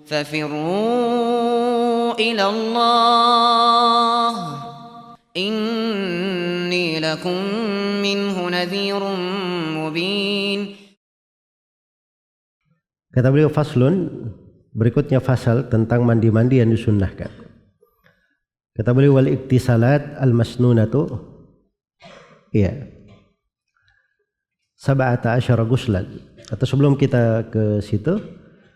ففروا إلى الله إني لكم منه نذير مبين. Kata beliau faslun, berikutnya fasal tentang mandi-mandi yang disunnahkan. Kata beliau wal iktisalat al masnunatu, iya, 17 ghuslan. Atau sebelum kita ke situ,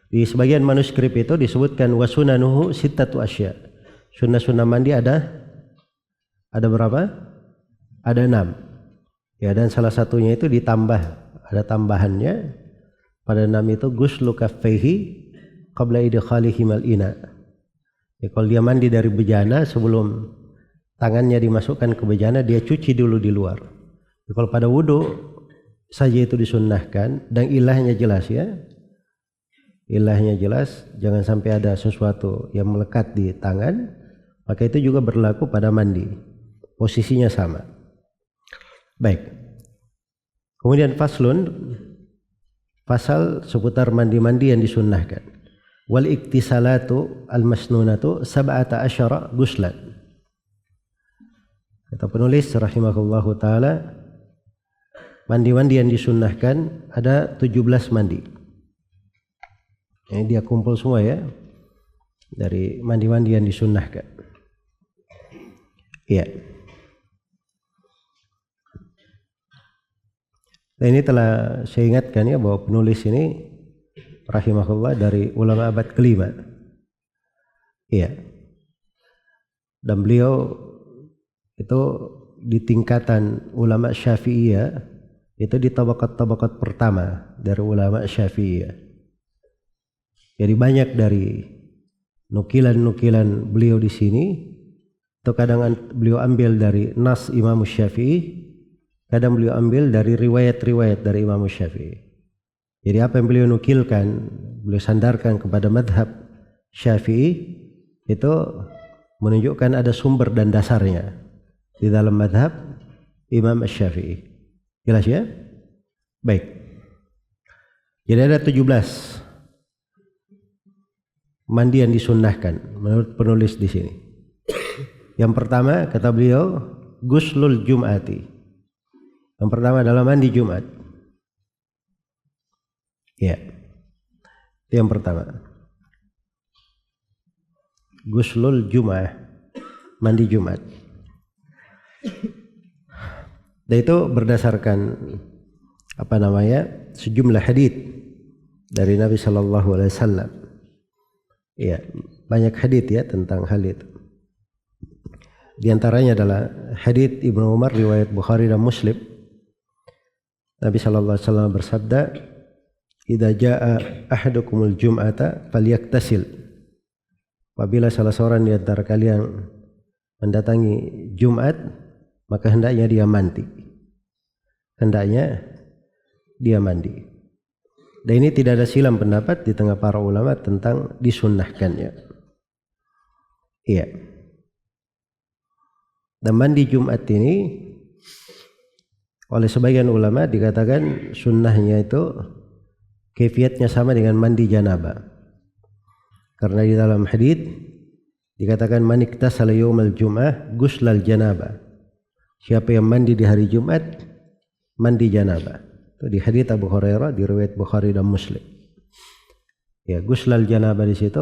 di sebagian manuskrip itu disebutkan wasunanuhu sittatu asya. Sunnah-sunnah mandi ada berapa? Ada 6. Ya, dan salah satunya itu ditambah, ada tambahannya. Pada 6 itu ghuslu kaffaihi qabla idkhalihimal ina. Ya, kalau dia mandi dari bejana sebelum tangannya dimasukkan ke bejana, dia cuci dulu di luar. Ya, kalau pada wudu saja itu disunnahkan dan ilahnya jelas ya. Ilahnya jelas, jangan sampai ada sesuatu yang melekat di tangan, maka itu juga berlaku pada mandi. Posisinya sama. Baik. Kemudian faslun, pasal seputar mandi-mandi yang disunnahkan. Wal iktisalatu al-masnunatu 17 ghuslan. Kata penulis rahimahullahu taala, mandi-mandi yang disunnahkan ada 17 mandi. Ini dia kumpul semua ya, dari mandi-mandi yang disunnahkan. Iya. Nah, ini telah saya ingatkan ya bahwa penulis ini rahimahullah dari ulama abad kelima. Iya. Dan beliau itu di tingkatan ulama Syafi'iyah, itu di tabakat-tabakat pertama dari ulama Syafi'iyah. Jadi banyak dari nukilan-nukilan beliau di sini, atau kadang beliau ambil dari nas Imam Syafi'i, kadang beliau ambil dari riwayat-riwayat dari Imam Syafi'i. Jadi apa yang beliau nukilkan, beliau sandarkan kepada madhab Syafi'i, itu menunjukkan ada sumber dan dasarnya di dalam madhab Imam Syafi'i. Jelas ya? Baik. Jadi ada 17 mandi yang disunnahkan menurut penulis di sini. Yang pertama kata beliau ghuslul jum'ati. Yang pertama adalah mandi Jumat. Ya. Itu yang pertama. Ghuslul jum'ah, mandi Jumat. Dan itu berdasarkan sejumlah hadits dari Nabi sallallahu alaihi wasallam. Ya, banyak hadits ya tentang hal itu. Di antaranya adalah hadits Ibnu Umar riwayat Bukhari dan Muslim. Nabi sallallahu alaihi wasallam bersabda, "Idza jaa ahadukumul jum'ata falyaktasil." Apabila salah seorang di antara kalian mendatangi Jumat, maka hendaknya dia mandi. Hendaknya dia mandi. Dan ini tidak ada silang pendapat di tengah para ulama tentang disunnahkannya. Iya. Dan mandi Jumat ini oleh sebagian ulama dikatakan sunnahnya itu kaifiatnya sama dengan mandi janabah. Karena di dalam hadits dikatakan man iktasala yaumal jum'ah ghuslal janabah. Siapa yang mandi di hari Jumat, mandi janabah. Itu di hadits Abu Hurairah di riwayat Bukhari dan Muslim. Ya, ghuslal janabah di situ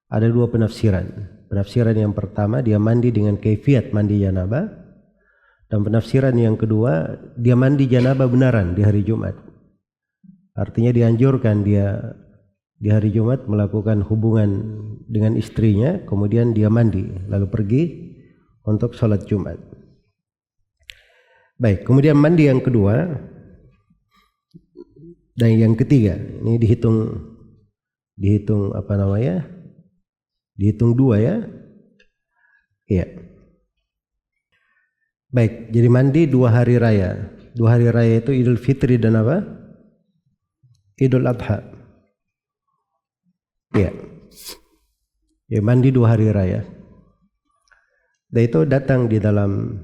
ada dua penafsiran. Penafsiran yang pertama dia mandi dengan kaifiat mandi janabah, dan penafsiran yang kedua dia mandi janabah benaran di hari Jumat. Artinya dianjurkan dia di hari Jumat melakukan hubungan dengan istrinya, kemudian dia mandi lalu pergi untuk sholat Jumat. Baik, kemudian mandi yang kedua dan yang ketiga, ini dihitung dihitung dua ya. Iya. Baik, jadi mandi 2 hari raya. 2 hari raya itu Idul Fitri dan apa? Idul Adha. Iya. Ya, mandi 2 hari raya. Dan itu datang di dalam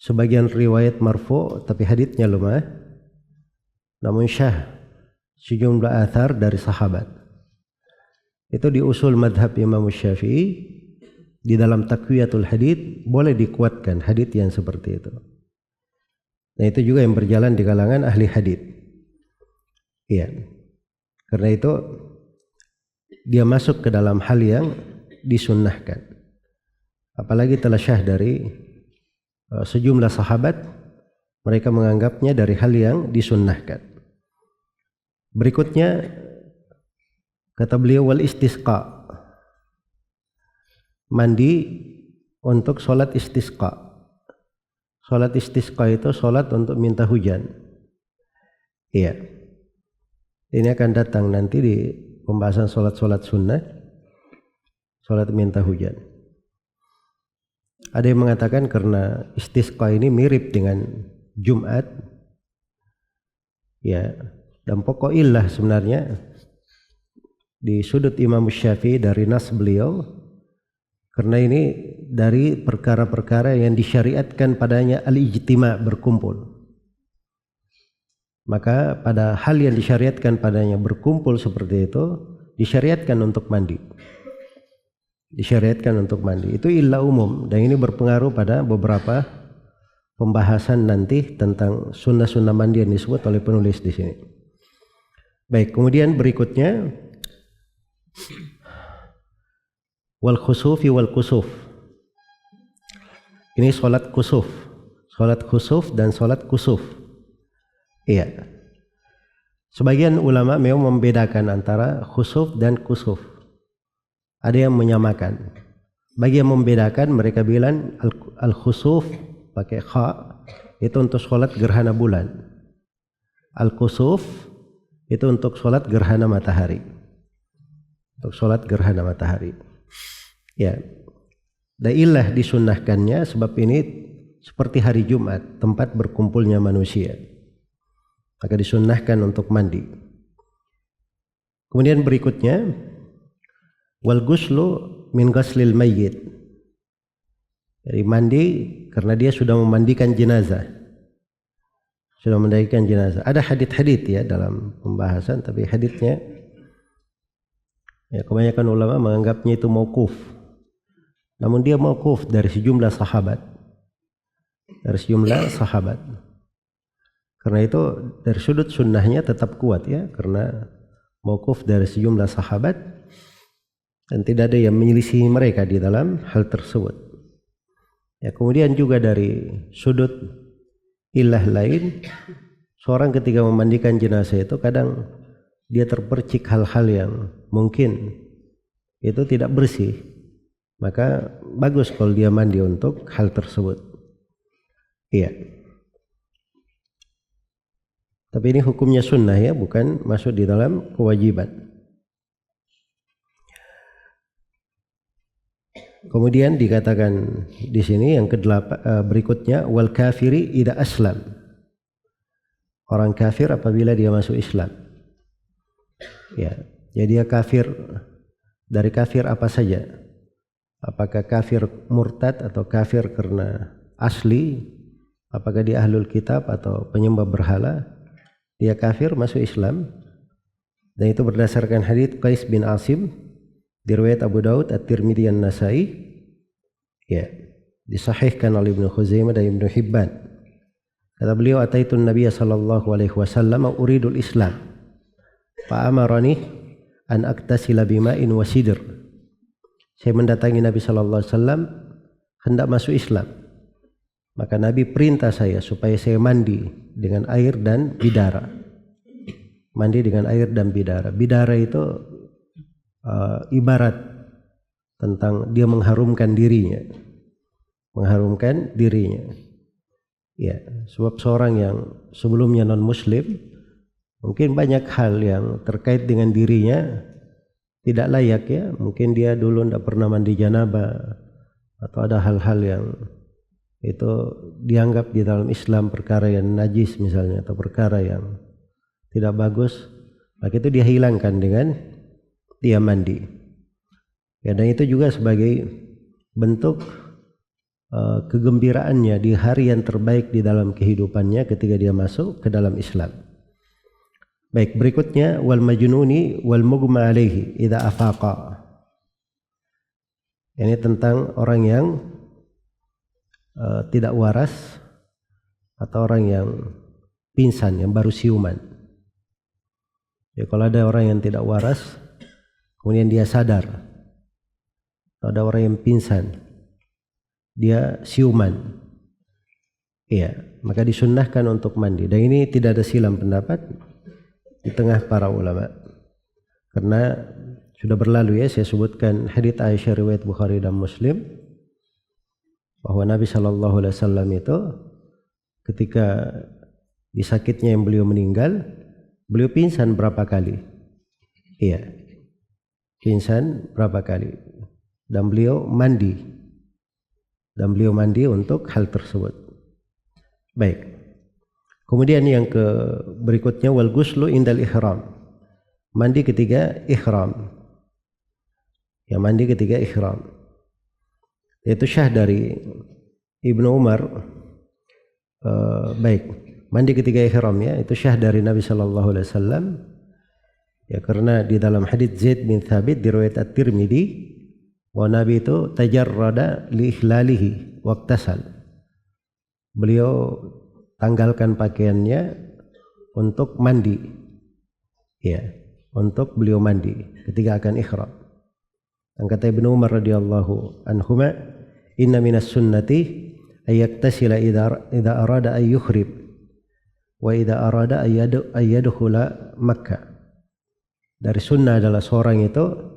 sebagian riwayat marfu, tapi haditsnya lemah. Namun syah sejumlah athar dari sahabat. Itu di usul madhab Imam Syafi'i, di dalam taqwiyatul hadits boleh dikuatkan hadits yang seperti itu. Nah itu juga yang berjalan di kalangan ahli hadits. Iya. Karena itu dia masuk ke dalam hal yang disunnahkan. Apalagi telah syah dari sejumlah sahabat, mereka menganggapnya dari hal yang disunnahkan. Berikutnya kata beliau wal istisqa, mandi untuk sholat istisqa. Sholat istisqa itu sholat untuk minta hujan. Iya. Ini akan datang nanti di pembahasan sholat-sholat sunnah, sholat minta hujan. Ada yang mengatakan karena istisqa ini mirip dengan Jumat, ya, dan pokok illah sebenarnya di sudut Imam Syafi'i dari nas beliau, karena ini dari perkara-perkara yang disyariatkan padanya al-ijtima' berkumpul. Maka pada hal yang disyariatkan padanya berkumpul seperti itu, disyariatkan untuk mandi. Disyariatkan untuk mandi. Itu illah umum, dan ini berpengaruh pada beberapa pembahasan nanti tentang sunnah-sunnah mandi yang disebut oleh penulis di sini. Baik, kemudian berikutnya wal khusufi wal kusuf. Ini sholat kusuf, sholat khusuf dan sholat kusuf. Iya. Sebagian ulama memang membedakan antara khusuf dan kusuf. Ada yang menyamakan. Bagi yang membedakan, mereka bilang al-khusuf pakai kha itu untuk sholat gerhana bulan. Al-kusuf itu untuk sholat gerhana matahari. Untuk sholat gerhana matahari. Ya. Dan illah disunnahkannya sebab ini seperti hari Jumat, tempat berkumpulnya manusia. Maka disunnahkan untuk mandi. Kemudian berikutnya wal ghuslu min ghaslil mayyit. Jadi mandi karena dia sudah memandikan jenazah. Sudah memandikan jenazah. Ada hadits-hadits ya dalam pembahasan, tapi haditsnya ya kebanyakan ulama menganggapnya itu mauquf. Namun dia mauquf dari sejumlah sahabat. Dari sejumlah sahabat. Karena itu dari sudut sunnahnya tetap kuat ya, karena mauquf dari sejumlah sahabat dan tidak ada yang menyelisihi mereka di dalam hal tersebut. Ya, kemudian juga dari sudut illah lain, seorang ketika memandikan jenazah itu kadang dia terpercik hal-hal yang mungkin itu tidak bersih, maka bagus kalau dia mandi untuk hal tersebut. Iya. Tapi ini hukumnya sunnah ya, bukan masuk di dalam kewajiban. Kemudian dikatakan di sini yang ke-8 berikutnya wal kafiri idza aslam. Orang kafir apabila dia masuk Islam. Ya, jadi dia kafir dari kafir apa saja. Apakah kafir murtad atau kafir karena asli, apakah dia ahlul kitab atau penyembah berhala, dia kafir masuk Islam. Dan itu berdasarkan hadits Qais bin Asim di riwayat Abu Daud, At-Tirmidzi, An-Nasai, ya, disahihkan oleh Ibnu Khuzaimah dan Ibnu Hibban. Kata beliau, ataitun Nabiy sallallahu alaihi wasallam uridul Islam fa amarani an aktasila bima'in wa sidr. Saya mendatangi Nabi sallallahu alaihi wasallam hendak masuk Islam. Maka Nabi perintah saya supaya saya mandi dengan air dan bidara. Mandi dengan air dan bidara. Bidara itu ibarat tentang dia mengharumkan dirinya. Mengharumkan dirinya. Ya, sebab seorang yang sebelumnya non-muslim mungkin banyak hal yang terkait dengan dirinya tidak layak ya. Mungkin dia dulu tidak pernah mandi janabah atau ada hal-hal yang itu dianggap di dalam Islam perkara yang najis misalnya atau perkara yang tidak bagus, maka itu dia hilangkan dengan dia mandi. Ya, dan itu juga sebagai bentuk kegembiraannya di hari yang terbaik di dalam kehidupannya ketika dia masuk ke dalam Islam. Baik, berikutnya wal majnuni wal mughma alaihi idza afaqa. Ini tentang orang yang tidak waras atau orang yang pingsan, yang baru siuman. Ya, kalau ada orang yang tidak waras kemudian dia sadar, atau ada orang yang pingsan dia siuman, iya, maka disunnahkan untuk mandi. Dan ini tidak ada silang pendapat di tengah para ulama, karena sudah berlalu ya, saya sebutkan hadits Aisyah riwayat Bukhari dan Muslim bahwa Nabi Shallallahu Alaihi Wasallam itu ketika di sakitnya yang beliau meninggal, beliau pingsan berapa kali? Iya, pingsan berapa kali? Dan beliau mandi, untuk hal tersebut. Baik. Kemudian yang berikutnya wal ghuslu indal ihram. Mandi ketika ihram. Ya, mandi ketika ihram. Itu syah dari Ibnu Umar. Baik, mandi ketika ihram ya, itu syah dari Nabi sallallahu alaihi wasallam. Ya, karena di dalam hadits Zaid bin Thabit di riwayat At-Tirmidzi, bahwa Nabi itu tajarrada li ihlalihi waqtasal. Beliau tanggalkan pakaiannya untuk mandi. Ya, untuk beliau mandi ketika akan ihram. Dan kata Ibnu Umar radhiyallahu anhuma, inna minas sunnati ayyaktasila idza arada ay yukhrib wa idza arada ay yadkhula Makkah. Dari sunnah adalah seorang itu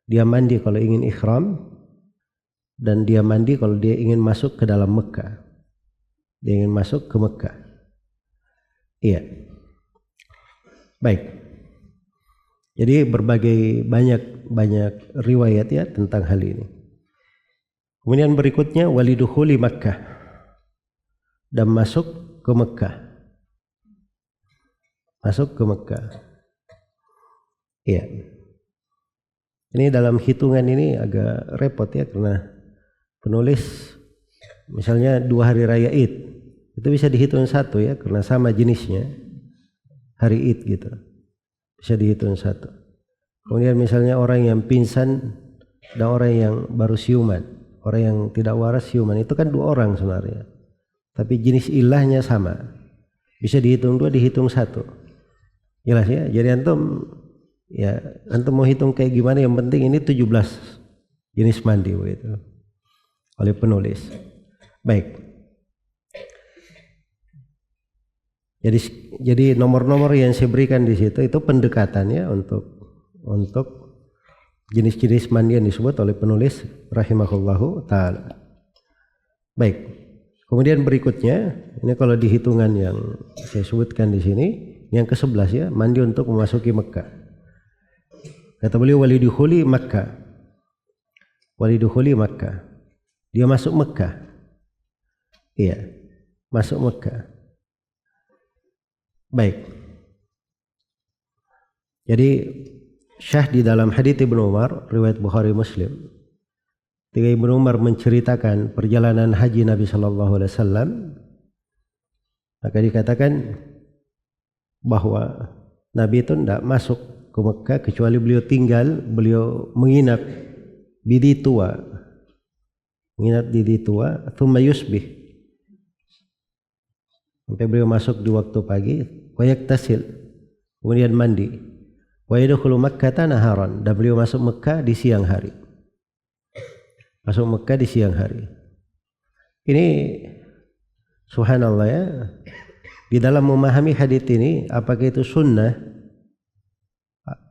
dia mandi kalau ingin ihram, dan dia mandi kalau dia ingin masuk ke dalam Mekah. Dia ingin masuk ke Mekah. Iya. Baik. Jadi banyak riwayat ya tentang hal ini. Kemudian berikutnya walidukhuli Makkah, dan masuk ke Mekah. Masuk ke Mekah. Iya. Ini dalam hitungan ini agak repot ya, karena penulis misalnya 2 hari raya Id itu bisa dihitung satu ya, karena sama jenisnya hari Id gitu, bisa dihitung satu. Kemudian misalnya orang yang pingsan dan orang yang baru siuman, orang yang tidak waras siuman, itu kan 2 orang sebenarnya, tapi jenis ilahnya sama, bisa dihitung 2, dihitung 1. Jelas ya. Jadi antum mau hitung kayak gimana, yang penting ini 17 jenis mandi begitu oleh penulis. Baik. Jadi nomor-nomor yang saya berikan di situ itu pendekatannya untuk jenis-jenis mandi yang disebut oleh penulis rahimahullahu taala. Baik. Kemudian berikutnya, ini kalau di hitungan yang saya sebutkan di sini, yang ke-11 ya, mandi untuk memasuki Mekah. Kata beliau walidukhuli Makkah. Walidukhuli Makkah. Dia masuk Mekah. Iya, masuk Mekah. Baik. Jadi syah di dalam hadits Ibnu Umar riwayat Bukhari Muslim. Ketika Ibnu Umar menceritakan perjalanan haji Nabi sallallahu alaihi wasallam, maka dikatakan bahwa Nabi itu tidak masuk ke Mekah kecuali beliau menginap di Ditua. Menginap di Ditua, thumma yusbih. Sampai beliau masuk di waktu pagi, wa yaktasil, kemudian mandi, wa yadkhulu Makkah naharan, dan beliau masuk Mekah di siang hari. Masuk Mekah di siang hari. Ini subhanallah ya, di dalam memahami hadits ini, apakah itu sunnah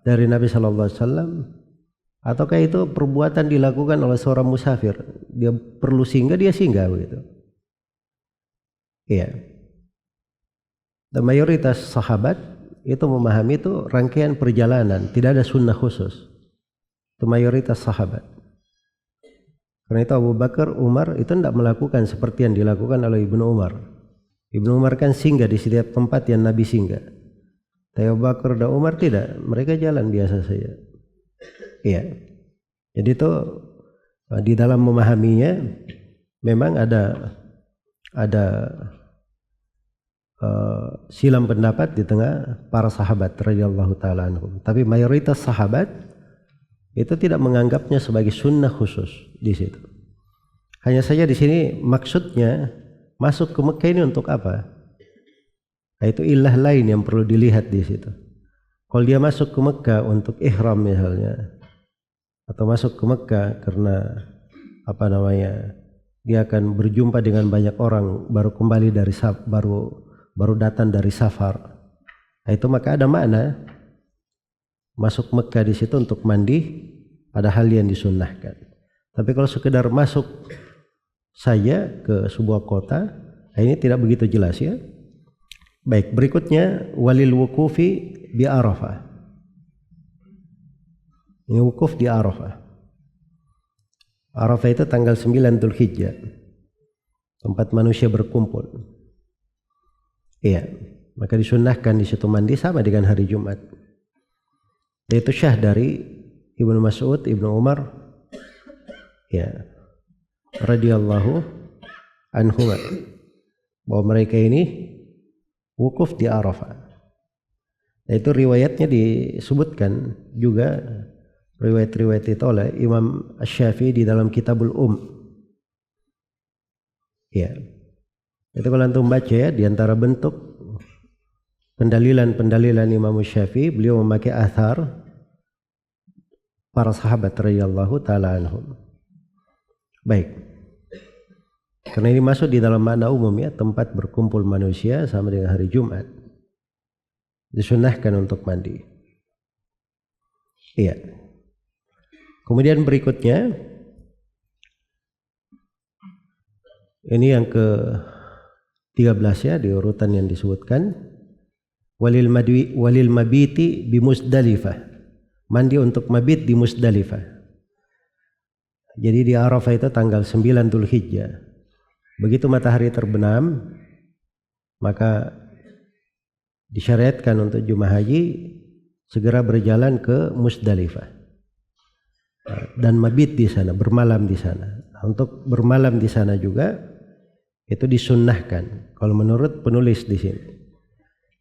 dari Nabi sallallahu alaihi wasallam ataukah itu perbuatan dilakukan oleh seorang musafir? Dia perlu singgah, dia singgah begitu. Iya. Dan mayoritas sahabat itu memahami itu rangkaian perjalanan, tidak ada sunnah khusus. Itu mayoritas sahabat. Karena itu Abu Bakar, Umar itu tidak melakukan seperti yang dilakukan oleh Ibnu Umar. Ibnu Umar kan singgah di setiap tempat yang Nabi singgah. Tapi Abu Bakar dan Umar tidak, mereka jalan biasa saja. Iya. Jadi itu di dalam memahaminya memang ada silam pendapat di tengah para sahabat radhiyallahu taala anhum. Tapi mayoritas sahabat itu tidak menganggapnya sebagai sunnah khusus di situ. Hanya saja di sini maksudnya masuk ke Mekah ini untuk apa? Itu ilah lain yang perlu dilihat di situ. Kalau dia masuk ke Mekah untuk ihram misalnya, atau masuk ke Mekah karena dia akan berjumpa dengan banyak orang baru kembali dari baru datang dari safar. Itu maka ada makna masuk Mekah di situ untuk mandi, ada hal yang disunnahkan. Tapi kalau sekedar masuk saja ke sebuah kota, ini tidak begitu jelas ya. Baik, berikutnya walil wukufi di Arafah. Ini wukuf di Arafah. Arafah itu tanggal 9 Dzulhijjah, tempat manusia berkumpul. Iya, maka disunnahkan di situ mandi sama dengan hari Jumat. Itu syah dari Ibnu Mas'ud, Ibnu Umar, ya, radhiyallahu anhuma, bahwa mereka ini wukuf di Arafah. Itu riwayatnya disebutkan juga, riwayat-riwayat itu oleh Imam Asy-Syafi'i di dalam Kitabul Ya. Itu kalau antum baca ya, di antara bentuk pendalilan Imam Asy-Syafi'i, beliau memakai athar para sahabat radhiyallahu taala anhum. Baik. Karena ini masuk di dalam makna umum ya, tempat berkumpul manusia sama dengan hari Jumat. Disunnahkan untuk mandi. Iya. Kemudian berikutnya, ini yang ke-13 ya, di urutan yang disebutkan. Walil mabiti bi Musdalifah. Mandi untuk mabit di Musdalifah. Jadi di Arafah itu tanggal 9 Dzulhijjah. Begitu matahari terbenam, maka disyariatkan untuk jemaah haji segera berjalan ke Musdalifah dan mabit di sana, bermalam di sana. Untuk bermalam di sana juga itu disunnahkan kalau menurut penulis di sini.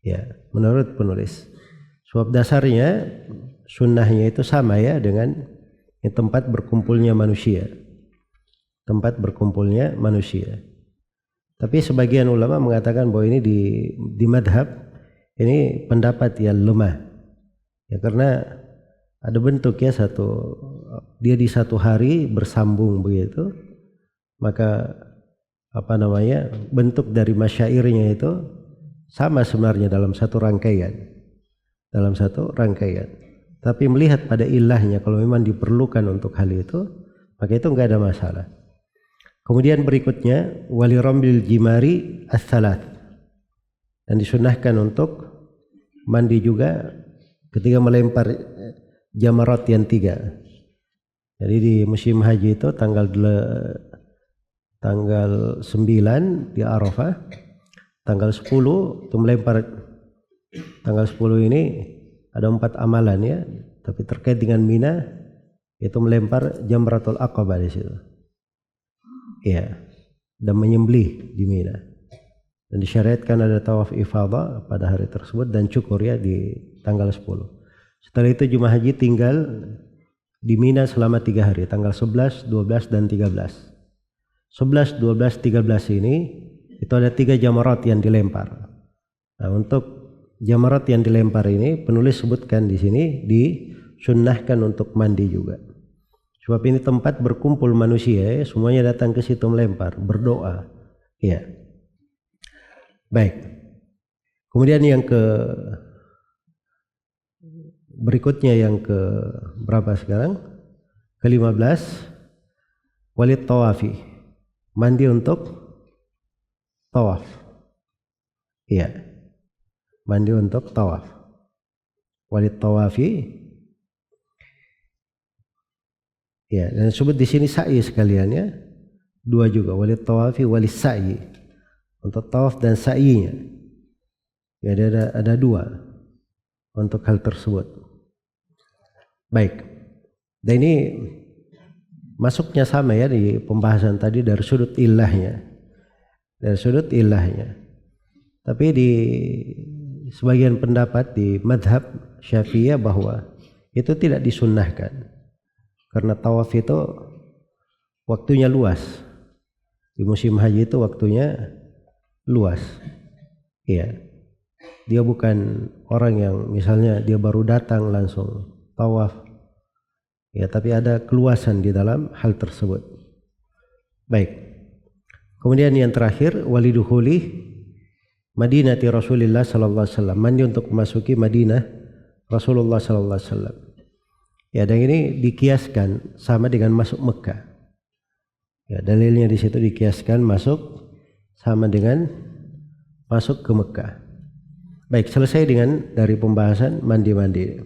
Ya, menurut penulis. Sebab dasarnya sunnahnya itu sama ya dengan tempat berkumpulnya manusia. Tempat berkumpulnya manusia. Tapi sebagian ulama mengatakan bahwa ini di madhab ini pendapat yang lemah. Ya, karena ada bentuk ya, dia di satu hari bersambung begitu, maka bentuk dari masyairnya itu sama sebenarnya dalam satu rangkaian. Tapi melihat pada ilahnya, kalau memang diperlukan untuk hal itu, maka itu enggak ada masalah. Kemudian berikutnya wali rambil jimari as-salat, dan disunnahkan untuk mandi juga ketika melempar jamarat yang 3. Jadi di musim haji itu tanggal 9 di Arafah, tanggal 10 itu melempar. Tanggal 10 ini ada 4 amalan ya, tapi terkait dengan Mina itu melempar jamratul aqabah di situ. Ya, dan menyembelih di Mina. Dan disyariatkan ada tawaf ifadah pada hari tersebut dan cukur ya di tanggal 10. Setelah itu jemaah haji tinggal di Mina selama 3 hari, tanggal 11, 12 dan 13. 11, 12, 13 ini itu ada 3 jamarat yang dilempar. Nah, untuk jamarat yang dilempar ini penulis sebutkan di sini disunnahkan untuk mandi juga. Sebab ini tempat berkumpul manusia ya, semuanya datang ke situ melempar, berdoa. Ya. Baik. Kemudian yang berikutnya yang ke berapa sekarang? Ke-15 walid tawafi. Mandi untuk tawaf. Iya. Mandi untuk tawaf. Walid tawafi. Ya, dan disebut di sini sa'i sekalian ya. 2 juga, walid tawafi walis sa'i. Untuk tawaf dan sa'inya. Ya, ada 2 untuk hal tersebut. Baik. Dan ini masuknya sama ya di pembahasan tadi dari sudut ilahnya. Dari sudut ilahnya. Tapi di sebagian pendapat di madhab Syafi'iyah bahwa itu tidak disunnahkan. Karena tawaf itu waktunya luas. Di musim haji itu waktunya luas. Iya. Dia bukan orang yang misalnya dia baru datang langsung tawaf. Ya, tapi ada keluasan di dalam hal tersebut. Baik. Kemudian yang terakhir, waliduhuli Madinati Rasulullah sallallahu alaihi wasallam. Mandi untuk memasuki Madinah Rasulullah sallallahu alaihi wasallam. Ya, dan ini dikiaskan sama dengan masuk Mekah. Ya, dalilnya di situ dikiaskan masuk sama dengan masuk ke Mekah. Baik, selesai dengan dari pembahasan mandi-mandi.